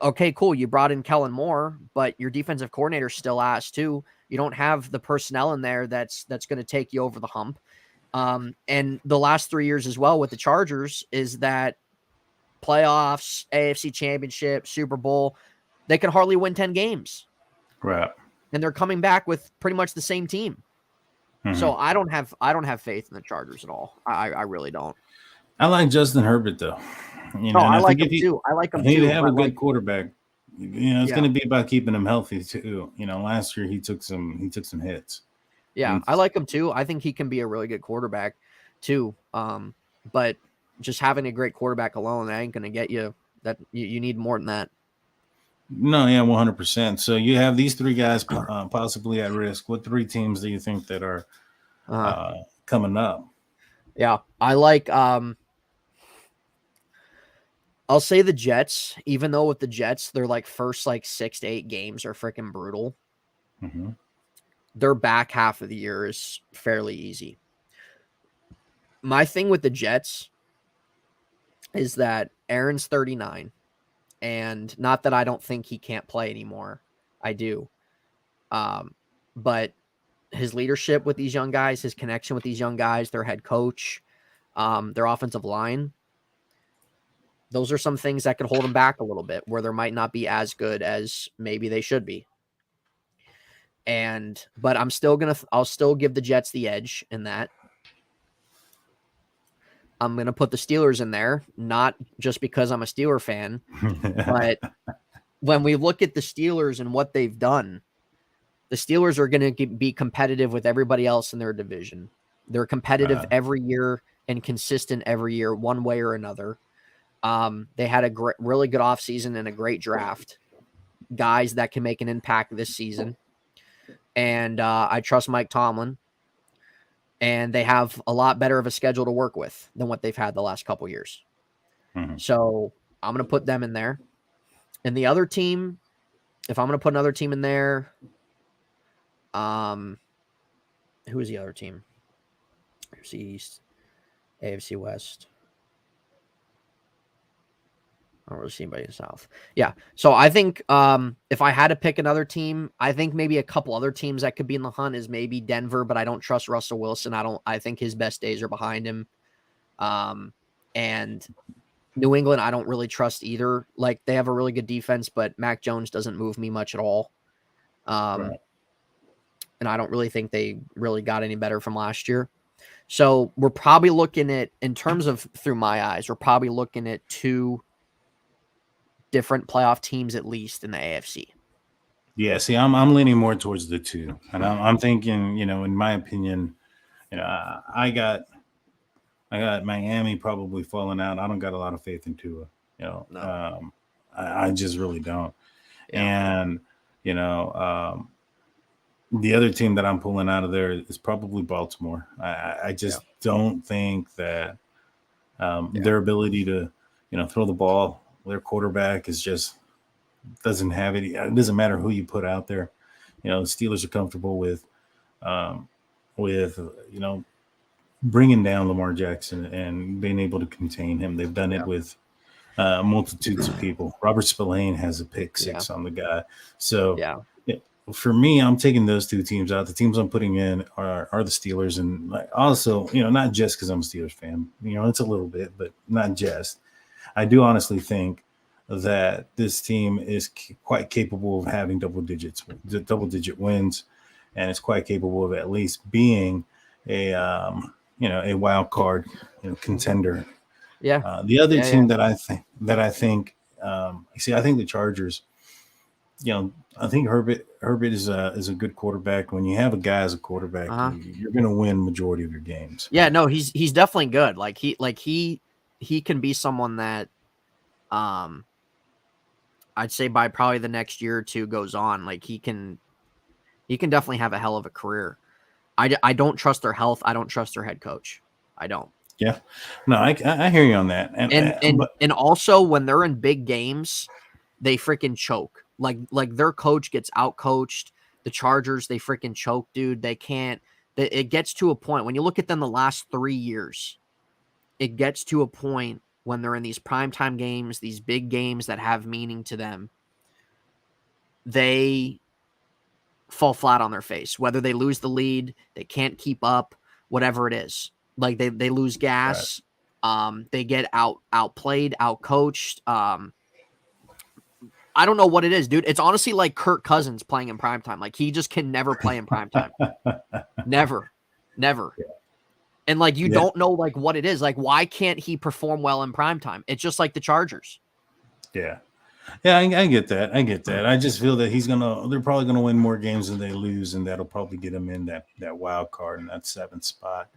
okay, cool. You brought in Kellen Moore, but your defensive coordinator's still ass too. You don't have the personnel in there that's going to take you over the hump. And the last 3 years as well with the Chargers is that playoffs, AFC Championship, Super Bowl, they can hardly win 10 games. Right. And they're coming back with pretty much the same team. Mm-hmm. So I don't have faith in the Chargers at all. I really don't. I like Justin Herbert though. I like him too. I like him too. He have a good quarterback. It's going to be about keeping him healthy too. Last year he took some hits. Yeah, I like him too. I think he can be a really good quarterback too. But just having a great quarterback alone, that ain't going to get you. That you need more than that. No, yeah, 100%. So you have these three guys possibly at risk. What three teams do you think that are coming up? Yeah, I like. I'll say the Jets, even though with the Jets, their first 6 to 8 games are freaking brutal. Mm-hmm. Their back half of the year is fairly easy. My thing with the Jets is that Aaron's 39, and not that I don't think he can't play anymore. I do. But his leadership with these young guys, his connection with these young guys, their head coach, their offensive line, those are some things that could hold them back a little bit, where there might not be as good as maybe they should be. But I'll still give the Jets the edge in that. I'm going to put the Steelers in there, not just because I'm a Steeler fan, but when we look at the Steelers and what they've done, the Steelers are going to be competitive with everybody else in their division. They're competitive every year and consistent every year, one way or another. They had a really good offseason and a great draft. Guys that can make an impact this season. And I trust Mike Tomlin. And they have a lot better of a schedule to work with than what they've had the last couple years. Mm-hmm. So I'm going to put them in there. And the other team, if I'm going to put another team in there, who is the other team? AFC East, AFC West. I don't really see anybody in the South. Yeah. So I think if I had to pick another team, I think maybe a couple other teams that could be in the hunt is maybe Denver, but I don't trust Russell Wilson. I think his best days are behind him. And New England, I don't really trust either. They have a really good defense, but Mac Jones doesn't move me much at all. And I don't really think they really got any better from last year. So we're probably looking at, in terms of through my eyes, we're probably looking at 2 different playoff teams at least in the AFC. Yeah, see, I'm leaning more towards the 2, and I'm thinking, in my opinion, I got Miami probably falling out. I don't got a lot of faith in Tua. No. I just really don't. Yeah. And the other team that I'm pulling out of there is probably Baltimore. I just don't think that their ability to throw the ball. Their quarterback is just doesn't have it. It doesn't matter who you put out there. The Steelers are comfortable with bringing down Lamar Jackson and being able to contain him. They've done it with multitudes of people. Robert Spillane has a pick 6 on the guy. So for me, I'm taking those 2 teams out. The teams I'm putting in are the Steelers, and also not just because I'm a Steelers fan. It's a little bit, but not just. I do honestly think that this team is quite capable of having double-digit wins, and it's quite capable of at least being a wild card contender. Yeah. The other team that I think I think the Chargers. I think Herbert is a good quarterback. When you have a guy as a quarterback, you're going to win majority of your games. Yeah, no, he's definitely good. He can be someone that I'd say by probably the next year or two goes on, like he can definitely have a hell of a career. I don't trust their health. I don't trust their head coach. I don't. Yeah, no, I hear you on that, And also when they're in big games, they freaking choke. Like their coach gets out coached. The Chargers, they freaking choke, dude. They can't. It gets to a point when you look at them the last 3 years. It gets to a point when they're in these primetime games, these big games that have meaning to them. They fall flat on their face. Whether they lose the lead, they can't keep up, whatever it is. Like they lose gas. Right. They get outplayed, outcoached. I don't know what it is, dude. It's honestly like Kirk Cousins playing in primetime. Like he just can never play in primetime. Never. Yeah. And like you don't know like what it is. Like why can't he perform well in primetime? It's just like the Chargers. Yeah. Yeah, I get that. I just feel that they're probably gonna win more games than they lose, and that'll probably get them in that wild card in that 7th spot.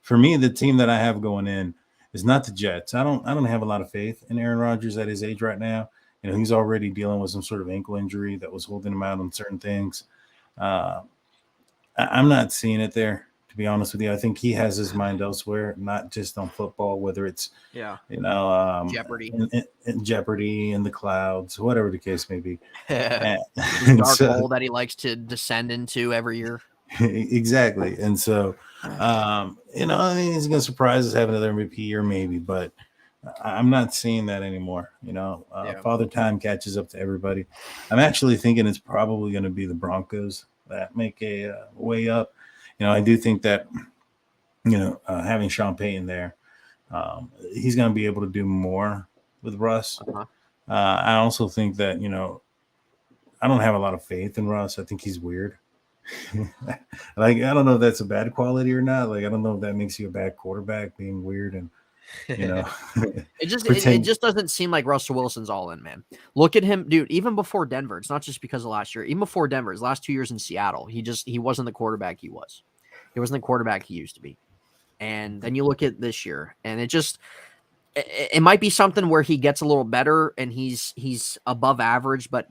For me, the team that I have going in is not the Jets. I don't have a lot of faith in Aaron Rodgers at his age right now. You know, he's already dealing with some sort of ankle injury that was holding him out on certain things. I'm not seeing it there, to be honest with you. I think he has his mind elsewhere, not just on football, whether it's Jeopardy, in Jeopardy, in the clouds, whatever the case may be. Dark hole that he likes to descend into every year. Exactly. And so, I mean, he's going to surprise us, have another MVP year maybe, but I'm not seeing that anymore. Father Time catches up to everybody. I'm actually thinking it's probably going to be the Broncos that make a way up. I do think that, having Sean Payton there, he's going to be able to do more with Russ. I also think that, I don't have a lot of faith in Russ. I think he's weird. Like, I don't know if that's a bad quality or not. Like, I don't know if that makes you a bad quarterback, being weird and, it just doesn't seem like Russell Wilson's all in, man. Look at him, dude. Even before Denver, it's not just because of last year. Even before Denver, his last 2 years in Seattle, he wasn't the quarterback he was. He wasn't the quarterback he used to be. And then you look at this year, and it might be something where he gets a little better and he's above average, but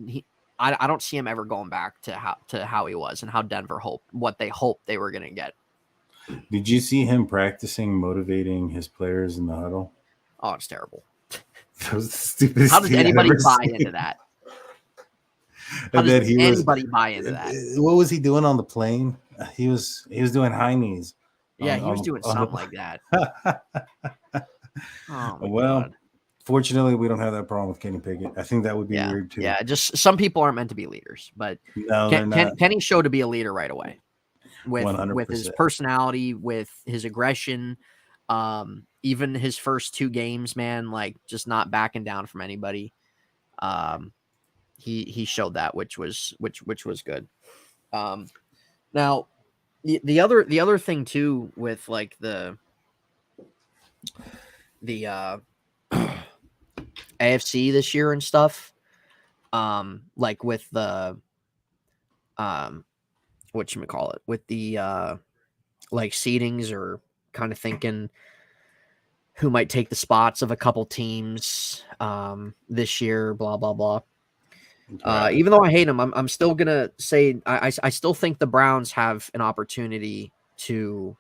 I don't see him ever going back to how he was and how Denver what they hoped they were going to get. Did you see him practicing motivating his players in the huddle? Oh, it's terrible. That was the stupidest How does thing anybody I've ever buy seen. into that? How does anybody buy into that? What was he doing on the plane? He was doing high knees. Yeah, he was doing something like that. Oh my God. Fortunately, we don't have that problem with Kenny Pickett. I think that would be weird too. Yeah, just some people aren't meant to be leaders, but Kenny showed to be a leader right away. With his personality, with his aggression, even his first 2 games, man, like just not backing down from anybody. He showed that, which was good. Now the other thing too with like the AFC this year and stuff, like with the whatchamacallit, with the like seedings, or kind of thinking who might take the spots of a couple teams this year, blah blah blah. Even though I hate them, I'm still gonna say I still think the Browns have an opportunity to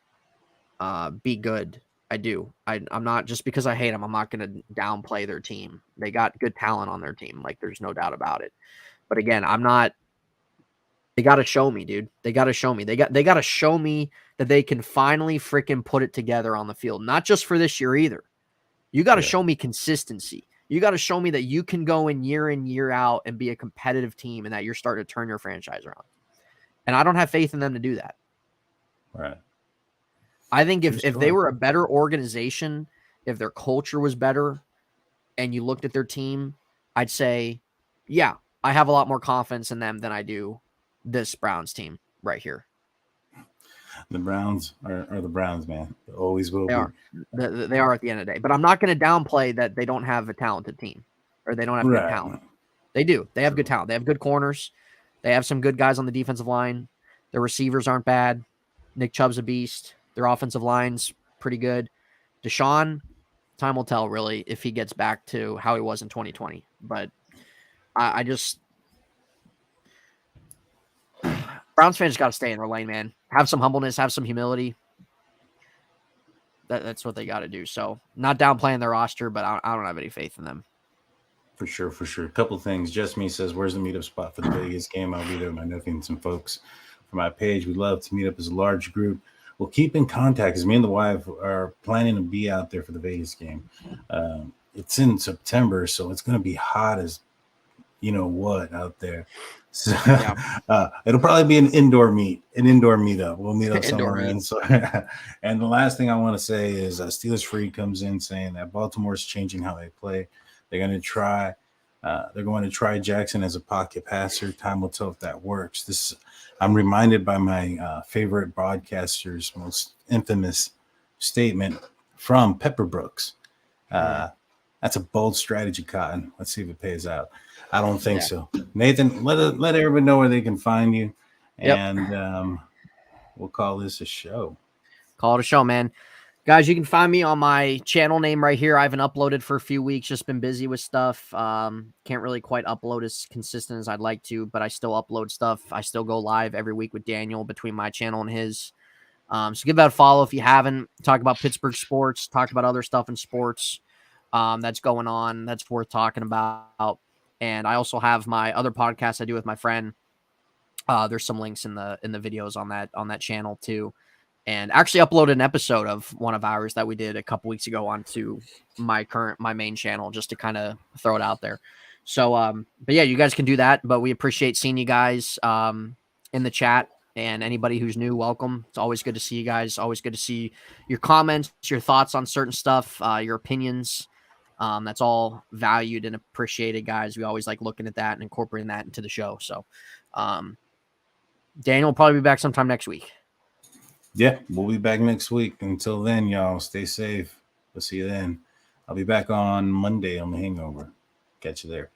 be good. I do. I'm not, just because I hate them, I'm not gonna downplay their team. They got good talent on their team, like there's no doubt about it. But again, I'm not. They got to show me, dude. They got to show me. They got to show me that they can finally freaking put it together on the field. Not just for this year either. You got to show me consistency. You got to show me that you can go in year out and be a competitive team, and that you're starting to turn your franchise around. And I don't have faith in them to do that. Right. I think if they were a better organization, if their culture was better, and you looked at their team, I'd say, yeah, I have a lot more confidence in them than I do this Browns team right here. The Browns are the Browns, man. They always will be. They are at the end of the day. But I'm not going to downplay that they don't have a talented team, or they don't have good talent. They do. They have good talent. They have good corners. They have some good guys on the defensive line. Their receivers aren't bad. Nick Chubb's a beast. Their offensive line's pretty good. Deshaun, time will tell, really, if he gets back to how he was in 2020. But I just Browns fans got to stay in their lane, man. Have some humbleness, have some humility. That's what they got to do. So, not downplaying their roster, but I don't have any faith in them. For sure, for sure. A couple things. Just Me says, "Where's the meetup spot for the Vegas game?" I'll be there with my nephew and some folks for my page. We love to meet up as a large group. We'll keep in contact because me and the wife are planning to be out there for the Vegas game. It's in September, so it's going to be hot as you know what out there. So Yeah. It'll probably be an indoor meetup. We'll meet up somewhere. Meet. And so, and the last thing I want to say is Steelers Free comes in saying that Baltimore's changing how they play. They're going to try Jackson as a pocket passer. Time will tell if that works. I'm reminded by my favorite broadcaster's most infamous statement from Pepper Brooks. That's a bold strategy, Cotton. Let's see if it pays out. I don't think so. Nathan, let everybody know where they can find you, and we'll call this a show. Call it a show, man. Guys, you can find me on my channel name right here. I haven't uploaded for a few weeks, just been busy with stuff. Can't really quite upload as consistent as I'd like to, but I still upload stuff. I still go live every week with Daniel between my channel and his. So give that a follow if you haven't. Talk about Pittsburgh sports, talk about other stuff in sports that's going on, that's worth talking about. And I also have my other podcast I do with my friend. There's some links in the videos on that channel too. And actually uploaded an episode of one of ours that we did a couple weeks ago onto my main channel just to kind of throw it out there. So, but yeah, you guys can do that. But we appreciate seeing you guys in the chat, and anybody who's new, welcome. It's always good to see you guys. Always good to see your comments, your thoughts on certain stuff, your opinions. That's all valued and appreciated, guys. We always like looking at that and incorporating that into the show. So, Daniel will probably be back sometime next week. Yeah, we'll be back next week. Until then, y'all, stay safe. We'll see you then. I'll be back on Monday on The Hangover. Catch you there. Peace.